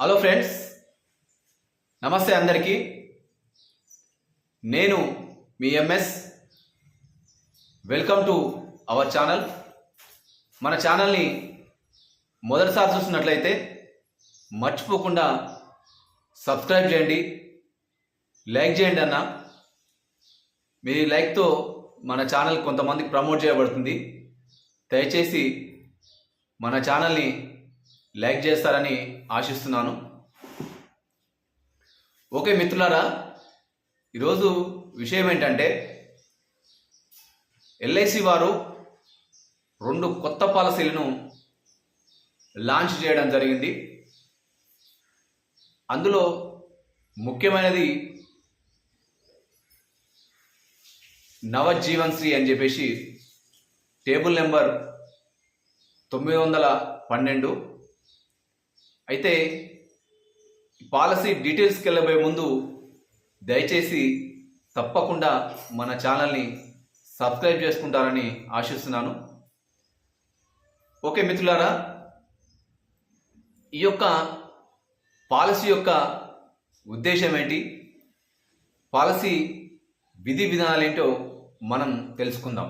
Hello friends, నమస్తే అందరికీ. నేను మీ MS. Welcome to our channel. మన ఛానల్ని మొదటిసారి చూస్తున్నట్లయితే మర్చిపోకుండా సబ్స్క్రైబ్ చేయండి, లైక్ చేయండి అన్న. మీ లైక్తో మన ఛానల్ కొంతమందికి ప్రమోట్ చేయబడుతుంది. దయచేసి మన ఛానల్ని లైక్ చేస్తారని ఆశిస్తున్నాను. ఓకే మిత్రులారా, ఈరోజు విషయం ఏంటంటే ఎల్ఐసి వారు 2 కొత్త పాలసీలను లాంచ్ చేయడం జరిగింది. అందులో ముఖ్యమైనది నవజీవన్ శ్రీ అని చెప్పేసి టేబుల్ నెంబర్ 912. అయితే పాలసీ డీటెయిల్స్కి వెళ్ళబోయే ముందు దయచేసి తప్పకుండా మన ఛానల్ని సబ్స్క్రైబ్ చేసుకుంటారని ఆశిస్తున్నాను. ఓకే మిత్రులారా, ఈ యొక్క పాలసీ యొక్క ఉద్దేశం ఏంటి, పాలసీ విధి విధానాలు ఏంటో మనం తెలుసుకుందాం.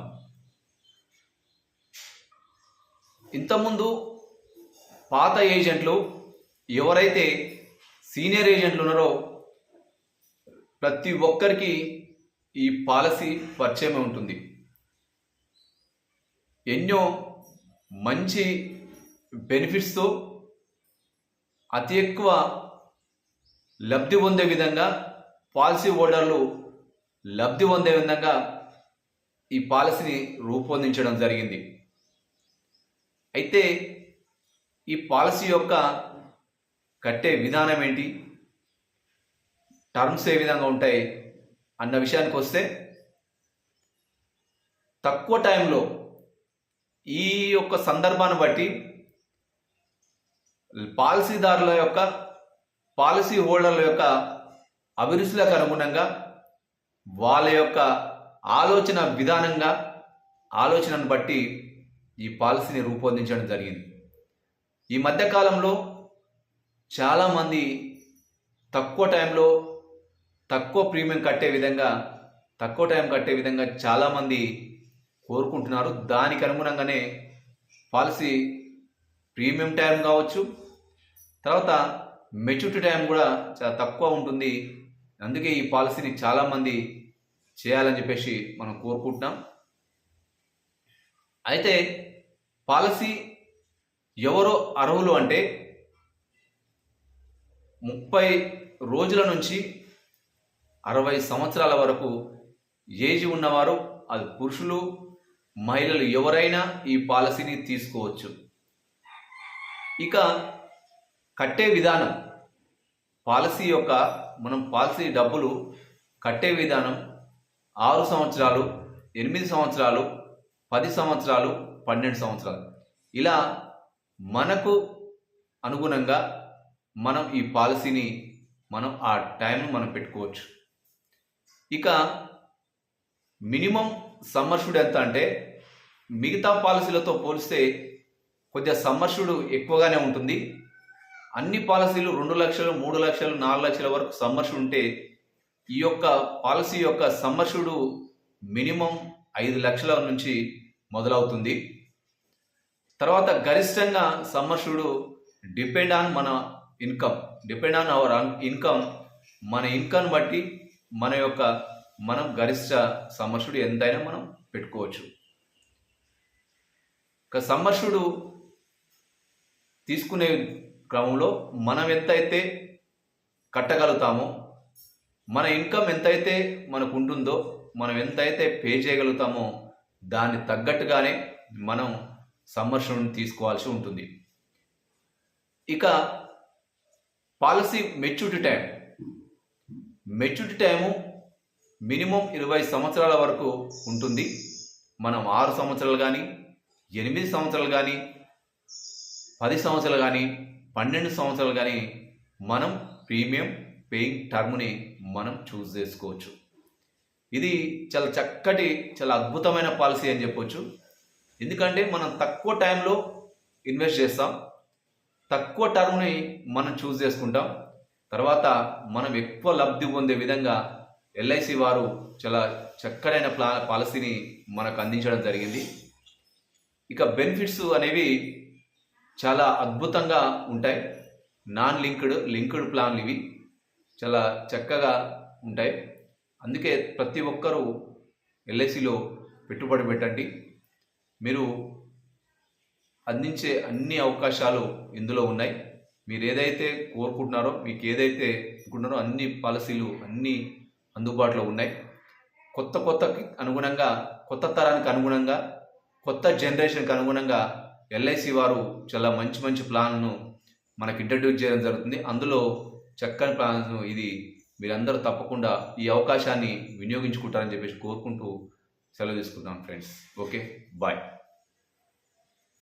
ఇంతకుముందు పాత ఏజెంట్లు ఎవరైతే సీనియర్ ఏజెంట్లు ఉన్నారో ప్రతి ఒక్కరికి ఈ పాలసీ పరిచయం ఉంటుంది. ఎన్నో మంచి బెనిఫిట్స్తో అతి ఎక్కువ లబ్ధి పొందే విధంగా, పాలసీ హోల్డర్లు లబ్ధి పొందే విధంగా ఈ పాలసీని రూపొందించడం జరిగింది. అయితే ఈ పాలసీ యొక్క కట్టే విధానం ఏంటి, టర్మ్స్ ఏ విధంగా ఉంటాయి అన్న విషయానికి వస్తే, తక్కువ టైంలో ఈ యొక్క సందర్భాన్ని బట్టి పాలసీదారుల యొక్క, పాలసీ హోల్డర్ల యొక్క అభిరుచులకు అనుగుణంగా వాళ్ళ యొక్క ఆలోచన విధానంగా, ఆలోచనను బట్టి ఈ పాలసీని రూపొందించడం జరిగింది. ఈ మధ్యకాలంలో చాలామంది తక్కువ టైంలో తక్కువ ప్రీమియం కట్టే విధంగా, తక్కువ టైం కట్టే విధంగా చాలామంది కోరుకుంటున్నారు. దానికి అనుగుణంగానే పాలసీ ప్రీమియం టైం కావచ్చు, తర్వాత మెచ్యూరిటీ టైం కూడా చాలా తక్కువ ఉంటుంది. అందుకే ఈ పాలసీని చాలామంది చేయాలని చెప్పేసి మనం కోరుకుంటున్నాం. అయితే పాలసీ ఎవరో అర్హులు అంటే 30 రోజుల నుంచి 60 సంవత్సరాల వరకు ఏజ్ ఉన్నవారు, అది పురుషులు మహిళలు ఎవరైనా ఈ పాలసీని తీసుకోవచ్చు. ఇక కట్టే విధానం, పాలసీ యొక్క మనం పాలసీ డబ్బులు కట్టే విధానం 6 సంవత్సరాలు, 8 సంవత్సరాలు, 10 సంవత్సరాలు, 12 సంవత్సరాలు, ఇలా మనకు అనుగుణంగా మనం ఈ పాలసీని మనం ఆ టైంను మనం పెట్టుకోవచ్చు. ఇక మినిమం సమ్మర్షుడ్ ఎంత అంటే, మిగతా పాలసీలతో పోలిస్తే కొద్దిగా సమ్మర్షుడ్ ఎక్కువగానే ఉంటుంది. అన్ని పాలసీలు 2 లక్షలు, 3 లక్షలు, 4 లక్షల వరకు సమ్మర్షుడ్ ఉంటే, ఈ యొక్క పాలసీ యొక్క సమ్మర్షుడు మినిమం 5 లక్షల నుంచి మొదలవుతుంది. తర్వాత గరిష్టంగా సమ్మర్షుడు డిపెండ్ ఆన్ మన income, depend on hour income, మన ఇన్కమ్ బట్టి మనం గరిష్ట సమ్మర్షుడు ఎంతైనా మనం పెట్టుకోవచ్చు. ఇక సమ్మర్షుడు తీసుకునే క్రమంలో మనం ఎంతైతే కట్టగలుగుతామో, మన ఇన్కమ్ ఎంతైతే మనకు ఉంటుందో, మనం ఎంతైతే పే చేయగలుగుతామో దాన్ని తగ్గట్టుగానే మనం సమ్మర్షుడిని తీసుకోవాల్సి ఉంటుంది. ఇక పాలసీ మెచ్యూరిటీ టైము మినిమం 20 సంవత్సరాల వరకు ఉంటుంది. మనం 6 సంవత్సరాలు కానీ, 8 సంవత్సరాలు కానీ, 10 సంవత్సరాలు కానీ, 12 సంవత్సరాలు కానీ మనం ప్రీమియం పేయింగ్ టర్మ్ని మనం చూస్ చేసుకోవచ్చు. ఇది చాలా చక్కటి, చాలా అద్భుతమైన పాలసీ అని చెప్పొచ్చు. ఎందుకంటే మనం తక్కువ టైంలో ఇన్వెస్ట్ చేస్తాం, తక్కువ టర్మ్ని మనం చూస్ చేసుకుంటాం. తర్వాత మనం ఎక్కువ లబ్ధి పొందే విధంగా ఎల్ఐసి వారు చాలా చక్కడైన పాలసీని మనకు అందించడం జరిగింది. ఇక బెనిఫిట్స్ అనేవి చాలా అద్భుతంగా ఉంటాయి. నాన్ లింక్డ్ ప్లాన్లు ఇవి చాలా చక్కగా ఉంటాయి. అందుకే ప్రతి ఒక్కరూ ఎల్ఐసిలో పెట్టుబడి పెట్టండి. మీరు అందించే అన్ని అవకాశాలు ఇందులో ఉన్నాయి. మీరు ఏదైతే కోరుకుంటున్నారో, మీకు ఏదైతే అనుకుంటున్నారో అన్ని పాలసీలు అన్నీ అందుబాటులో ఉన్నాయి. కొత్తకి అనుగుణంగా, కొత్త తరానికి అనుగుణంగా, కొత్త జనరేషన్కి అనుగుణంగా ఎల్ఐసి వారు చాలా మంచి ప్లాన్ను మనకి ఇంట్రడ్యూస్ చేయడం జరుగుతుంది. అందులో చక్కని ప్లాన్స్ ఇది. మీరందరూ తప్పకుండా ఈ అవకాశాన్ని వినియోగించుకుంటారని చెప్పేసి కోరుకుంటూ సెలవు తీసుకుంటాం ఫ్రెండ్స్. Okay, bye.